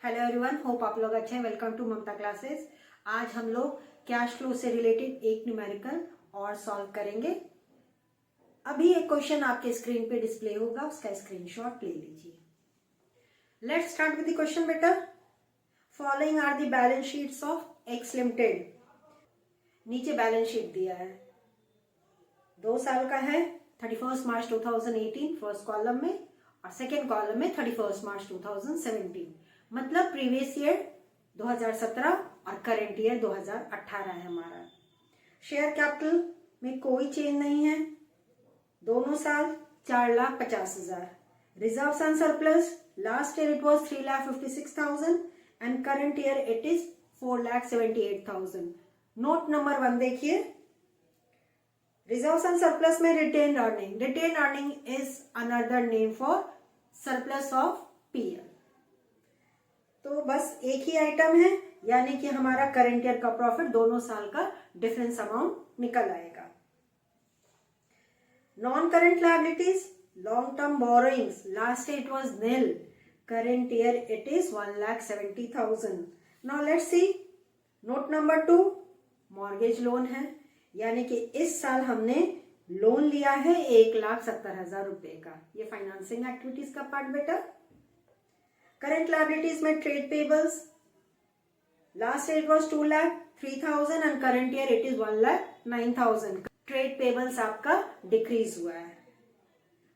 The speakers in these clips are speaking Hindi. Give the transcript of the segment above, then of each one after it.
हेलो एवरीवन, होप आप लोग अच्छे हैं। Welcome to Mamta classes. आज हम लोग कैश फ्लो से रिलेटेड एक न्यूमेरिकल और सॉल्व करेंगे। अभी एक क्वेश्चन आपके स्क्रीन पे डिस्प्ले होगा, उसका स्क्रीनशॉट ले लीजिए। Let's start with the question बेटा। Following are the balance sheets of X limited. नीचे बैलेंस शीट दिया है, 2 साल का है। 31 मार्च 2018 फर्स्ट कॉलम में और सेकेंड कॉलम में 31 मार्च 2017, मतलब प्रीवियस ईयर 2017 और करंट ईयर 2018 है हमारा। शेयर कैपिटल में कोई चेंज नहीं है, दोनों साल 4,50,000। Reserves and surplus last year it was 3,56,000 and current year it is 4,78,000। Note number 1 देखिए, रिजर्व्स एंड सरप्लस में retain earning. Retain earning is another name for surplus of PL. तो बस एक ही आइटम है, यानी कि हमारा करंट ईयर का प्रॉफिट दोनों साल का डिफरेंस अमाउंट निकल आएगा। Non current liabilities, long term borrowings, last year it was nil, current year it is 1,70,000। Now let's see note number 2, mortgage loan है, यानी कि इस साल हमने लोन लिया है 1,70,000 रुपए का। ये फाइनेंसिंग एक्टिविटीज का पार्ट बेटा। करंट लायबिलिटीज में trade payables, last year it was 2,03,000 and current year it is 1,09,000। Trade payables आपका डिक्रीज हुआ है।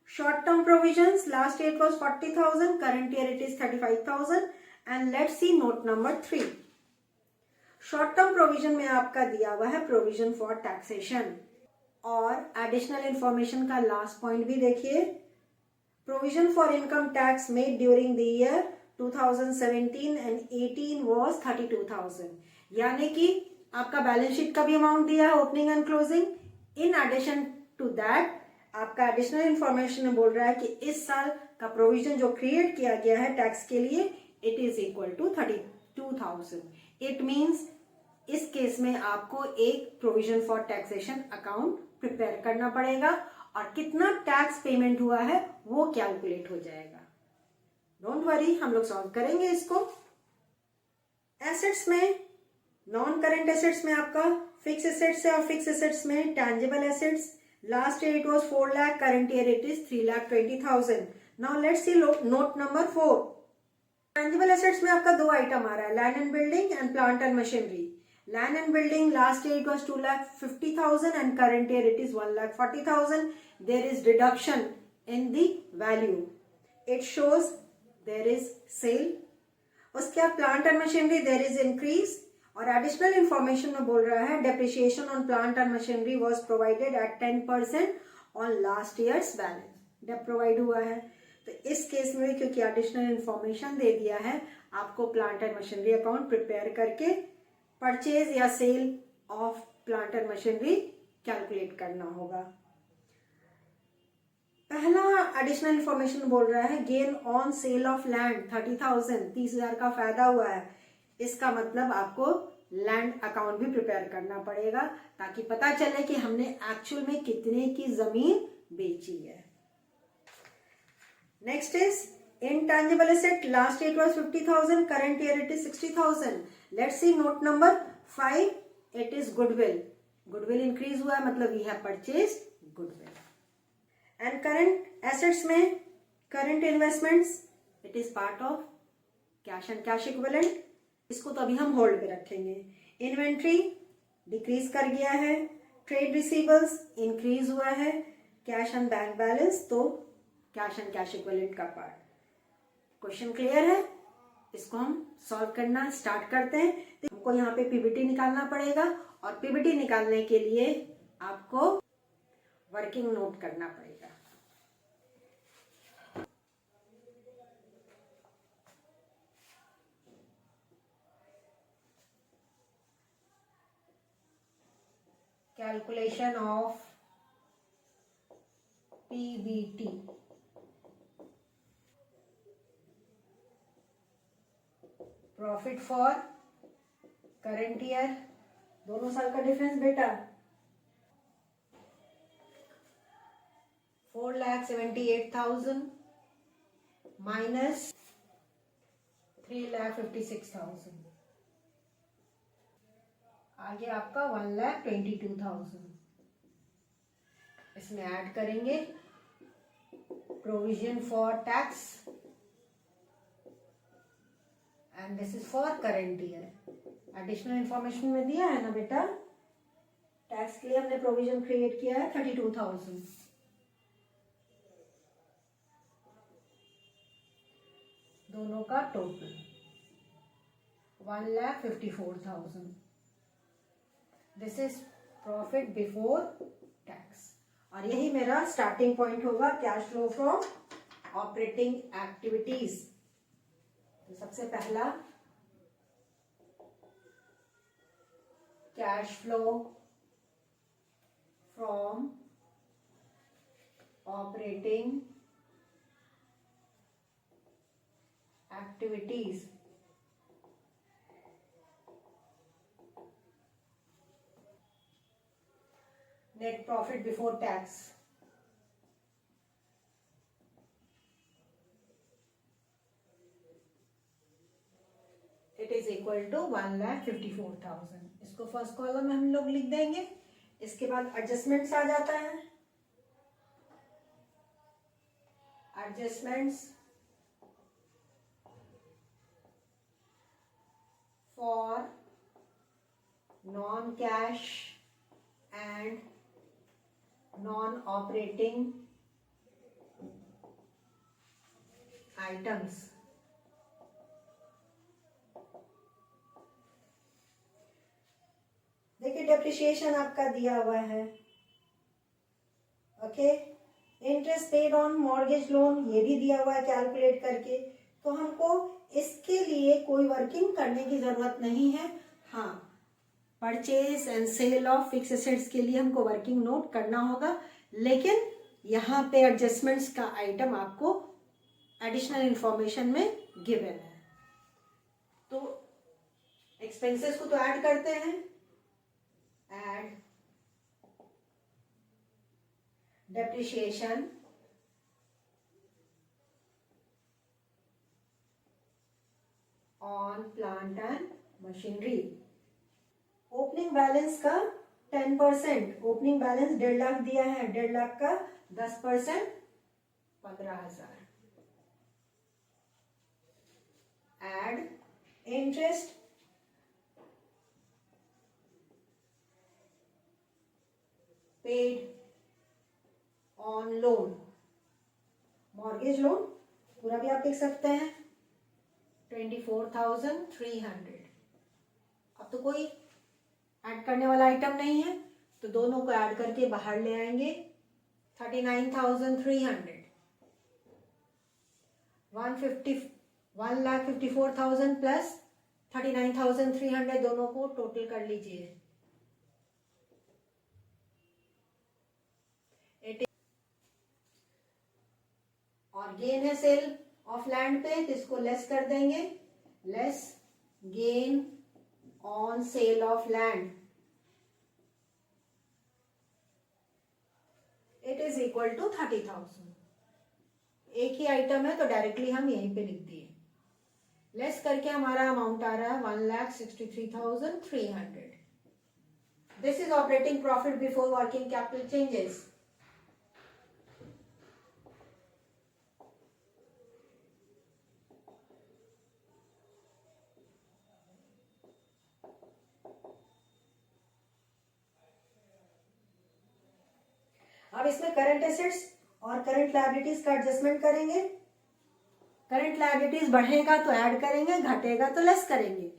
Short term provisions, last year it was 40,000, current year it is 35,000 and let's see note number 3। Short term provision में आपका दिया हुआ है प्रोविजन फॉर टैक्सेशन, और एडिशनल इंफॉर्मेशन का लास्ट पॉइंट भी देखिए, provision for income tax made during the year 2017 and 18 was 32,000, यानी कि आपका बैलेंस शीट का भी अमाउंट दिया है, opening and closing. In addition to that आपका एडिशनल इंफॉर्मेशन में बोल रहा है कि इस साल का प्रोविजन जो क्रिएट किया गया है टैक्स के लिए it is equal to 32,000। It means इस केस में आपको एक provision for taxation account prepare करना पड़ेगा और कितना टैक्स पेमेंट हुआ है वो कैलकुलेट हो जाएगा। डोंट वरी, हम लोग सॉल्व करेंगे इसको। एसेट्स में, नॉन करंट एसेट्स में आपका फिक्स एसेट्स है और फिक्स एसेट्स में tangible assets. Last year it was 4 lakh, current year it is 3,20,000। Now let's see note number 4। Tangible assets में आपका 2 आइटम आ रहा है, land and building and plant and machinery. Land and building last year it was 2,50,000 and current year it is 1,40,000. There is reduction in the value. It shows there is sale. उसके बाद plant and machinery there is increase, और additional information में बोल रहा है depreciation on plant and machinery was provided at 10% on last year's balance. Dep provide हुआ है, तो इस केस में क्योंकि additional information दे दिया है, आपको plant and machinery account prepare करके परचेज या sale of plant and machinery calculate करना होगा। पहला एडिशनल इंफॉर्मेशन बोल रहा है gain on sale of land 30,000, 30,000 का फायदा हुआ है। इसका मतलब आपको लैंड अकाउंट भी प्रिपेयर करना पड़ेगा ताकि पता चले कि हमने एक्चुअल में कितने की जमीन बेची है। Next is intangible asset, last year it was 50,000, current year it is 60,000. Let's see note number 5, it is goodwill. Goodwill increase हुआ है, मतलब we have purchased goodwill. And current assets में current investments, it is part of cash and cash equivalent. इसको तो अभी हम होल्ड पे रखेंगे। Inventory डिक्रीज कर गया है, ट्रेड रिसीवेबल्स इंक्रीज हुआ है, कैश एंड बैंक बैलेंस तो कैश एंड कैश इक्विवेलेंट का पार्ट। क्वेश्चन क्लियर है? इसको हम सॉल्व करना स्टार्ट करते हैं। तो हमको यहाँ पे पीबीटी निकालना पड़ेगा और पीबीटी निकालने के लिए आपको वर्किंग नोट करना पड़ेगा। Calculation of PBT. Profit for current year, दोनों साल का डिफरेंस बेटा 4,78,000 माइनस 3,56,000। आगे आपका 1,22,000। इसमें ऐड करेंगे provision for tax and this is for current year. Additional information में दिया है ना बेटा, टैक्स के लिए हमने प्रोविजन क्रिएट किया है 32,000। दोनों का total 1,54,000। This is profit before tax और यही मेरा स्टार्टिंग पॉइंट होगा cash flow from operating activities. तो सबसे पहला cash flow from operating activities. Net profit before tax it is equal to 1,54,000। इसको फर्स्ट कॉलम में हम लोग लिख देंगे। इसके बाद एडजस्टमेंट्स आ जाता है। Adjustments for non cash and non-operating items। देखिए डेप्रिसिएशन आपका दिया हुआ है, okay. Interest paid on mortgage loan ये भी दिया हुआ है कैलकुलेट करके। तो हमको इसके लिए कोई वर्किंग करने की जरूरत नहीं है। हाँ, purchase and sale of fix assets के लिए हमको वर्किंग नोट करना होगा, लेकिन यहाँ पे एडजस्टमेंट्स का आइटम आपको एडिशनल इंफॉर्मेशन में गिवन है। तो एक्सपेंसेस को तो ऐड करते हैं। Add depreciation on plant and machinery. Opening balance का 10%, ओपनिंग बैलेंस 1.5 लाख दिया है, 1.5 लाख का 10% 15,000। Add interest paid on loan, mortgage loan पूरा भी आप देख सकते हैं 24,300। अब तो कोई ऐड करने वाला आइटम नहीं है, तो दोनों को ऐड करके बाहर ले आएंगे 39,300। 1,54,000 प्लस 39,300 दोनों को टोटल कर लीजिए। और गेन है सेल ऑफ लैंड पे, तो इसको लेस कर देंगे। Less gain on sale of land it is equal to 30,000। एक ही आइटम है तो डायरेक्टली हम यहीं पे लिख दिए। लेस करके हमारा अमाउंट आ रहा है 1,63,300। This is operating profit before working capital changes. अब इसमें करंट एसेट्स और करंट लायबिलिटीज का एडजस्टमेंट करेंगे। करंट लायबिलिटीज बढ़ेगा तो ऐड करेंगे, घटेगा तो लेस करेंगे।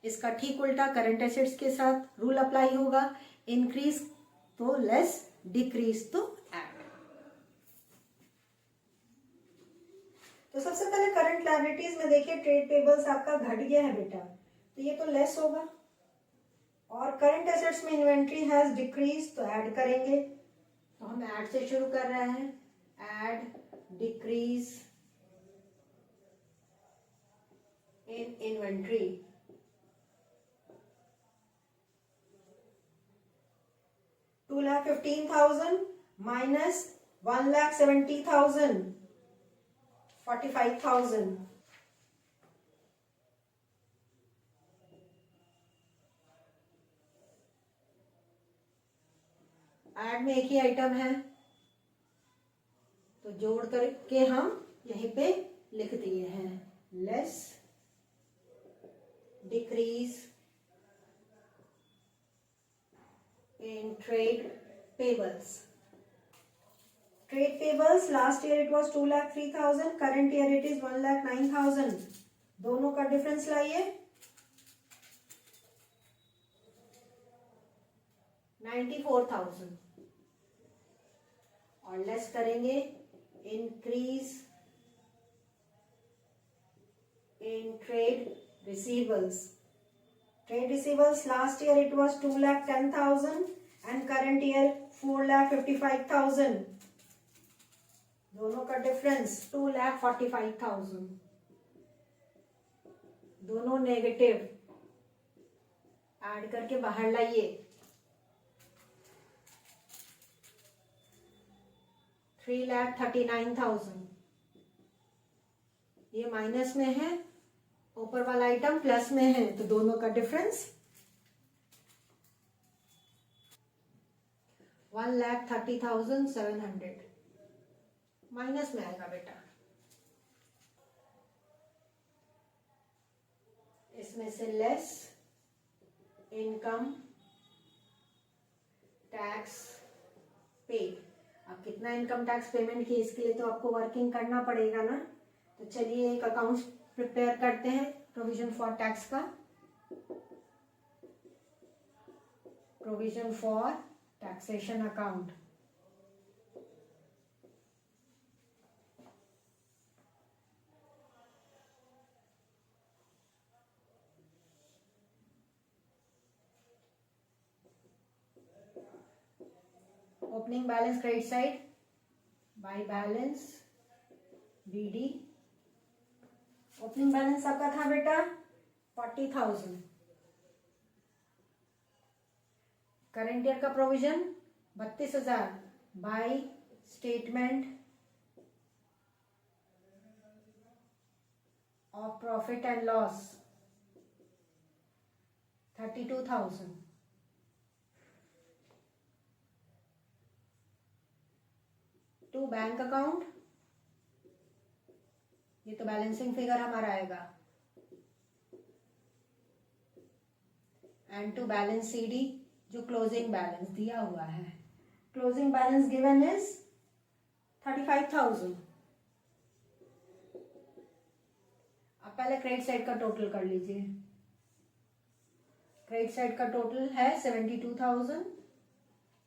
इसका ठीक उल्टा करंट एसेट्स के साथ रूल अप्लाई होगा, इंक्रीज तो लेस, डिक्रीज तो ऐड। तो सबसे पहले करंट लायबिलिटीज में देखिए ट्रेड पेबल्स आपका घट गया है बेटा, तो ये तो लेस होगा। और करंट एसेट्स में इन्वेंट्री हैज डिक्रीज तो ऐड करेंगे। तो हम ऐड से शुरू कर रहे हैं। Add decrease in inventory. $2,15,000 minus 1,70,000, 45,000। Add में एक ही आइटम है तो जोड़ करके हम यहीं पे लिख दिए हैं less decrease in trade payables. Trade payables last year it was 2,03,000, current year it is 1,09,000. दोनों का डिफरेंस लाइए. 94,000 और लेस करेंगे increase in trade receivables. Trade receivables last year it was 2,10,000 and current year 4,55,000. दोनों का डिफरेंस 2,45,000. दोनों नेगेटिव ऐड करके बाहर लाइए. 3,39,000. ये माइनस में है, ऊपर वाला आइटम प्लस में है तो दोनों का डिफरेंस 1,30,700 माइनस में आएगा बेटा. इसमें से लेस इनकम टैक्स पेड. अब कितना इनकम टैक्स पेमेंट किए इसके लिए तो आपको वर्किंग करना पड़ेगा ना. तो चलिए एक अकाउंट प्रिपेयर करते हैं प्रोविजन फॉर टैक्स का. Provision for taxation account. Opening balance credit side by balance BD. Opening balance आपका था बेटा 40,000. करंट ईयर का provision 32,000 by statement of profit and loss 32,000. To bank account, ये तो बैलेंसिंग फिगर हमारा आएगा. एंड टू बैलेंस सीडी जो क्लोजिंग बैलेंस दिया हुआ है. Closing balance given is 35,000. अब पहले क्रेडिट साइड का टोटल कर लीजिए. क्रेडिट साइड का टोटल है 72,000.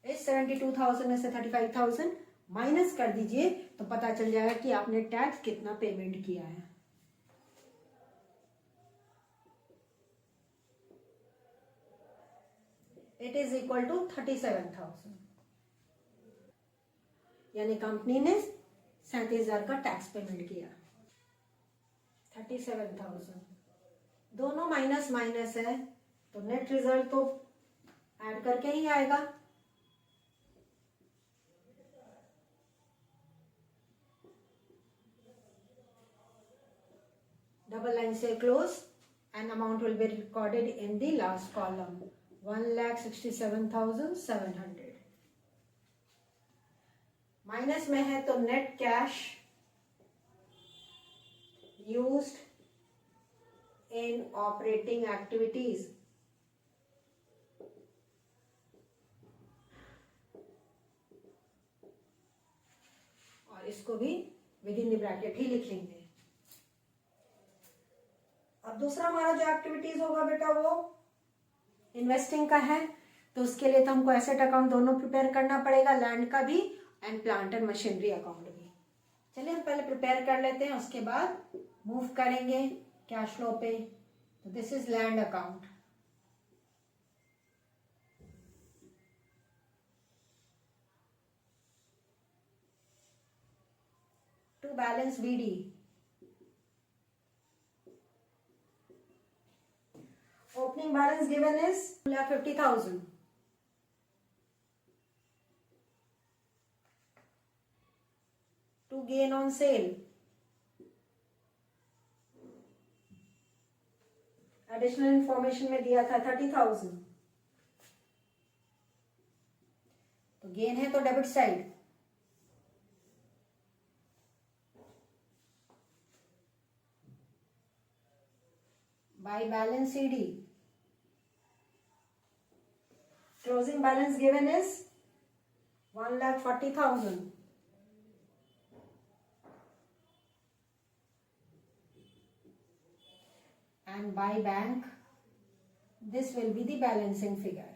इस 72,000 में से 35,000 माइनस कर दीजिए तो पता चल जाएगा कि आपने टैक्स कितना पेमेंट किया है. It is equal to 37,000. यानी कंपनी ने 37,000 का टैक्स पेमेंट किया. 37,000 दोनों माइनस माइनस है तो नेट रिजल्ट तो ऐड करके ही आएगा. डबल लाइन से close and amount will be recorded in the last column 1,67,700. Minus में है तो net cash used in operating activities और इसको भी विद इन द ब्रैकेट ही लिख लेंगे. अब दूसरा हमारा जो एक्टिविटीज होगा बेटा वो इन्वेस्टिंग का है. तो उसके लिए तो हमको एसेट अकाउंट दोनों प्रिपेयर करना पड़ेगा, लैंड का भी and plant and machinery account भी. चलिए हम पहले प्रिपेयर कर लेते हैं, उसके बाद मूव करेंगे कैश फ्लो पे. तो this is land account. To balance BD. Opening balance given is 2,50,000. To gain on sale. Additional information में दिया था 30,000. तो गेन है तो debit side, by balance CD, closing balance given is 1,40,000, and by bank this will be the balancing figure.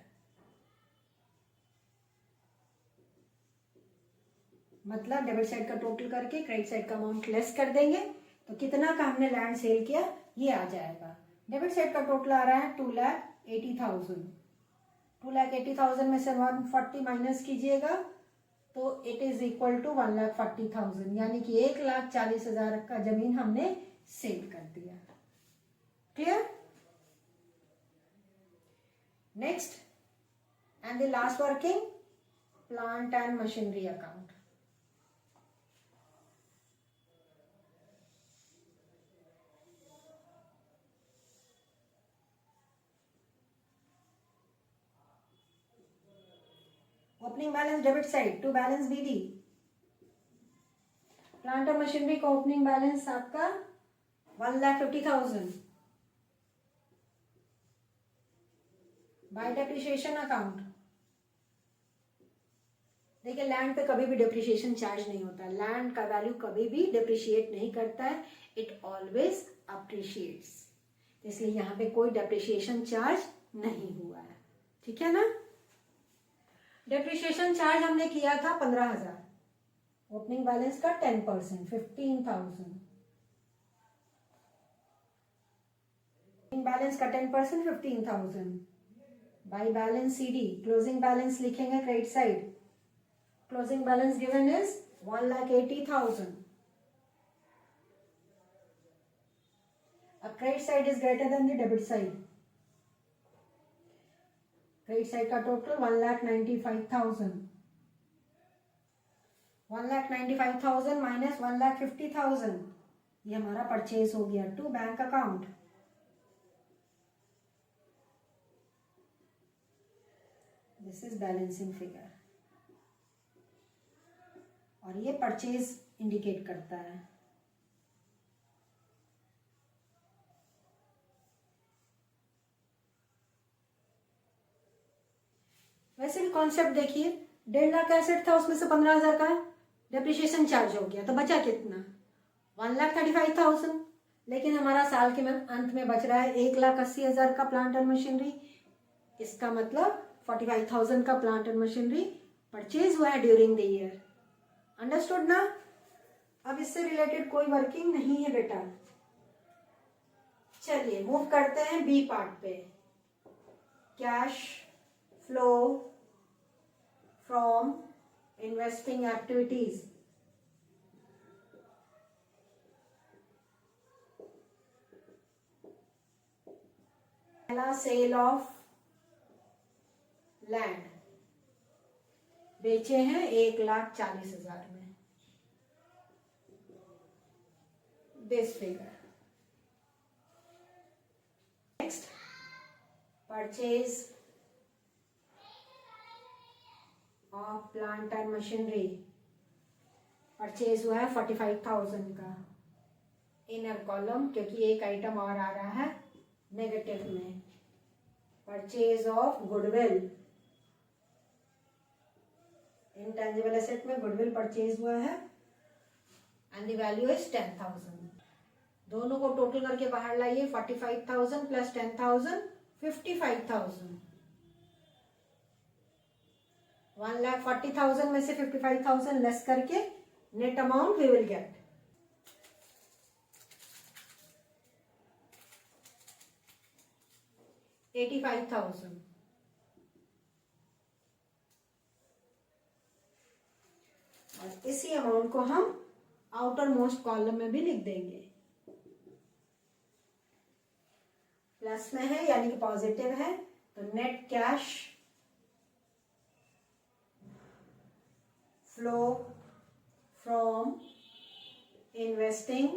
मतलब डेबिट साइड का टोटल करके क्रेडिट साइड का अमाउंट लेस कर देंगे तो कितना का हमने लैंड सेल किया ये आ जाएगा। डेबिट साइड का टोटल आ रहा है 2,80,000। 2,80,000 में से 140 माइनस कीजिएगा तो इट इज इक्वल टू 1,40,000, यानी कि 1,40,000 का जमीन हमने सेल कर दिया। Clear? Next and the last working, plant and machinery account. Opening balance debit side to balance BD। Plant और मशीनरी का ओपनिंग बैलेंस आपका 1,50,000 बाय डेप्रिसिएशन अकाउंट। देखिए लैंड पे कभी भी डेप्रिसिएशन चार्ज नहीं होता, लैंड का वैल्यू कभी भी डेप्रिशिएट नहीं करता है, इट ऑलवेज अप्रिशिएट्स, इसलिए यहाँ पे कोई डेप्रिसिएशन चार्ज नहीं हुआ है। ठीक है ना? डेप्रिसिएशन चार्ज हमने किया था 15,000, ओपनिंग बैलेंस का 10% 15,000, ओपनिंग बैलेंस का 10% 15,000 by balance CD। Closing balance लिखेंगे credit side, closing balance given is 1,80,000। अब credit side is greater than the debit side, credit side का टोटल 1,95,000। 1,95,000 माइनस 1,50,000 ये हमारा परचेज हो गया to bank account. This is balancing figure और ये परचेज इंडिकेट करता है। वैसे भी कॉन्सेप्ट देखिए, 1.5 लाख एसेट था, उसमें से 15,000 का डेप्रिसिएशन चार्ज हो गया तो बचा कितना? 1,35,000। लेकिन हमारा साल के अंत में बच रहा है 1,80,000 का प्लांट एंड मशीनरी। इसका मतलब 45,000 का प्लांट एंड मशीनरी परचेज हुआ है ड्यूरिंग द ईयर। अंडरस्टूड ना? अब इससे रिलेटेड कोई वर्किंग नहीं है बेटा। चलिए मूव करते हैं बी पार्ट पे। Cash flow from investing activities. पहला सेल ऑफ लैंड, बेचे हैं 1,40,000 में, this figure. Next purchase of plant and machinery, purchase हुआ है 45,000 का। इनर कॉलम, क्योंकि एक आइटम और आ रहा है नेगेटिव में, purchase of goodwill. Intangible asset में गुडविल परचेज हुआ है एंड द वैल्यू इज 10,000। दोनों को टोटल करके बाहर लाइए, 45,000 प्लस 10,000 55,000। 1,40,000 में से 55,000 लेस करके net amount we will get 85,000। और इसी अमाउंट को हम आउटर मोस्ट कॉलम में भी लिख देंगे। प्लस में है यानी कि पॉजिटिव है, तो net cash flow from investing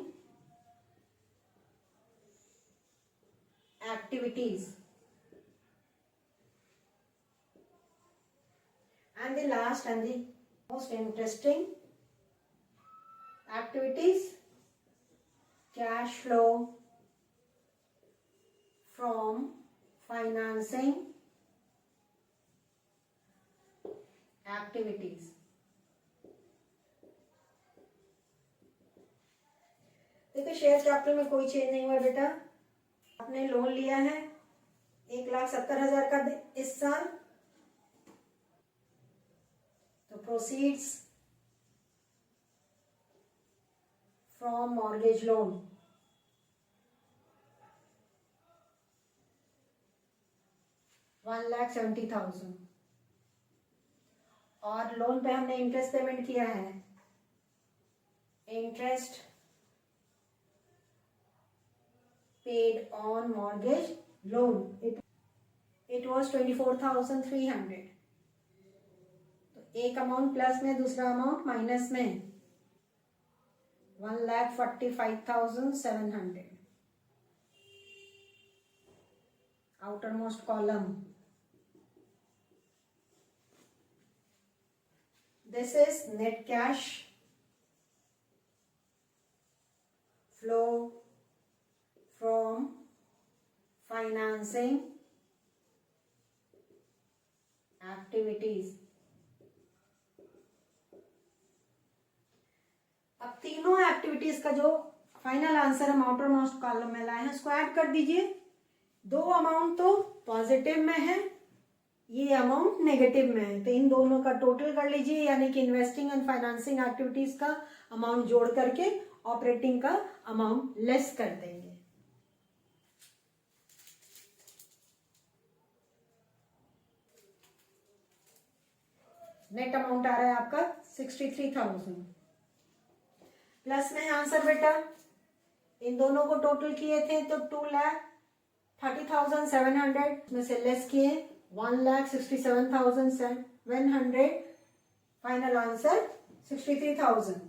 activities And the last and the most interesting activities, cash flow from financing activities. देखिए शेयर कैपिटल में कोई चेंज नहीं हुआ बेटा। आपने लोन लिया है 1,70,000 का इस साल, तो प्रोसीड्स फ्रॉम मॉर्गेज लोन $1,70,000, और लोन पे हमने इंटरेस्ट पेमेंट किया है, interest paid on mortgage loan, it was 24,300। तो एक अमाउंट प्लस में, दूसरा अमाउंट माइनस में, 1,45,700 outer most column. This is net cash flow from financing activities। अब तीनों एक्टिविटीज का जो फाइनल आंसर हम आउटर मोस्ट कॉलम में लाए हैं उसको ऐड कर दीजिए। दो अमाउंट तो पॉजिटिव में है, ये अमाउंट नेगेटिव में है, तो इन दोनों का टोटल कर लीजिए, यानी कि इन्वेस्टिंग एंड फाइनेंसिंग एक्टिविटीज का अमाउंट जोड़ करके ऑपरेटिंग का अमाउंट लेस कर देंगे। नेट अमाउंट आ रहा है आपका 63,000। प्लस में आंसर बेटा, इन दोनों को टोटल किए थे तो 2,30,700 में से लेस किए 1,67,700, final answer 63,000।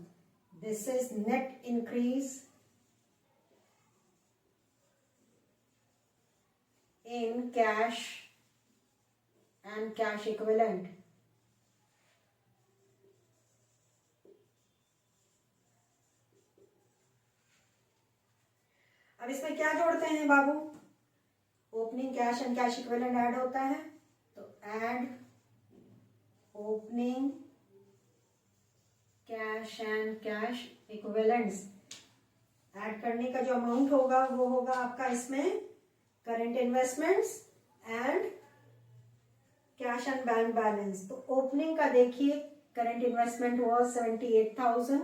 This is net increase in cash and cash equivalent. अब इसमें क्या जोड़ते हैं बाबू? Opening cash and cash equivalent add होता है, तो add opening cash and cash equivalents. Add करने का जो अमाउंट होगा वो होगा आपका इसमें current investments and cash and bank balance. तो ओपनिंग का देखिए, current investment was 78,000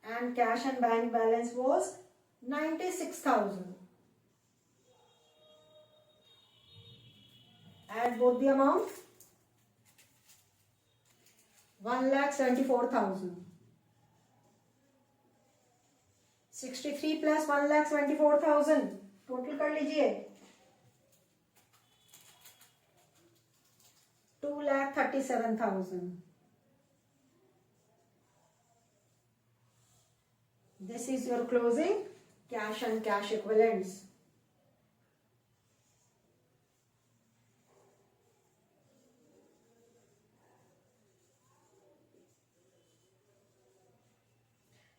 and cash and bank balance was 96,000. Add both the amount. 1,74,000. 63 plus 1,74,000 total कर लीजिए 2,37,000. This is your closing cash and cash equivalents.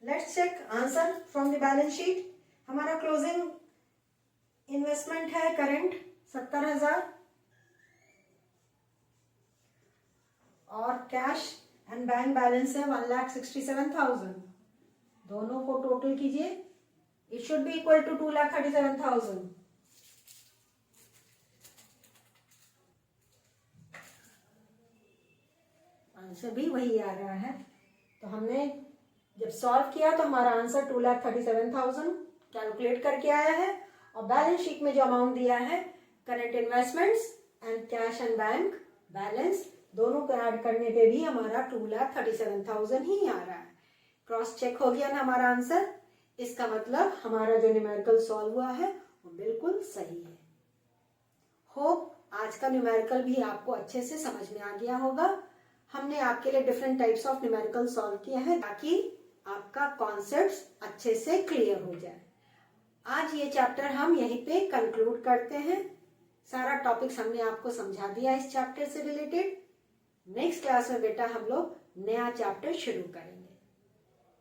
Let's check answer from the balance sheet. हमारा क्लोजिंग इन्वेस्टमेंट है करंट 70,000 और कैश एंड बैंक बैलेंस है 1,67,000. दोनों को टोटल कीजिए, it should be equal to 2,37,000. Answer भी वही आ रहा है. तो हमने जब सॉल्व किया तो हमारा आंसर 2,37,000 कैलकुलेट करके आया है और बैलेंस शीट में जो अमाउंट दिया है current investments and cash and bank balance दोनों को ऐड करने पे भी हमारा 2,37,000 ही आ रहा है. क्रॉस चेक हो गया ना हमारा आंसर. इसका मतलब हमारा जो न्यूमेरिकल सॉल्व हुआ है वो बिल्कुल सही है. होप आज का न्यूमेरिकल भी आपको अच्छे से समझ में आ गया होगा. हमने आपके लिए different types of numerical solve किया है ताकि आपका कॉन्सेप्ट्स अच्छे से क्लियर हो जाए. आज ये चैप्टर हम यहीं पे कंक्लूड करते हैं. सारा टॉपिक्स हमने आपको समझा दिया इस चैप्टर से रिलेटेड. नेक्स्ट क्लास में बेटा हम लोग नया चैप्टर शुरू करेंगे।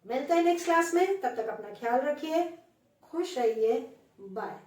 मिलते हैं नेक्स्ट क्लास में, तब तक अपना ख्याल रखिए, खुश रहिए, बाय।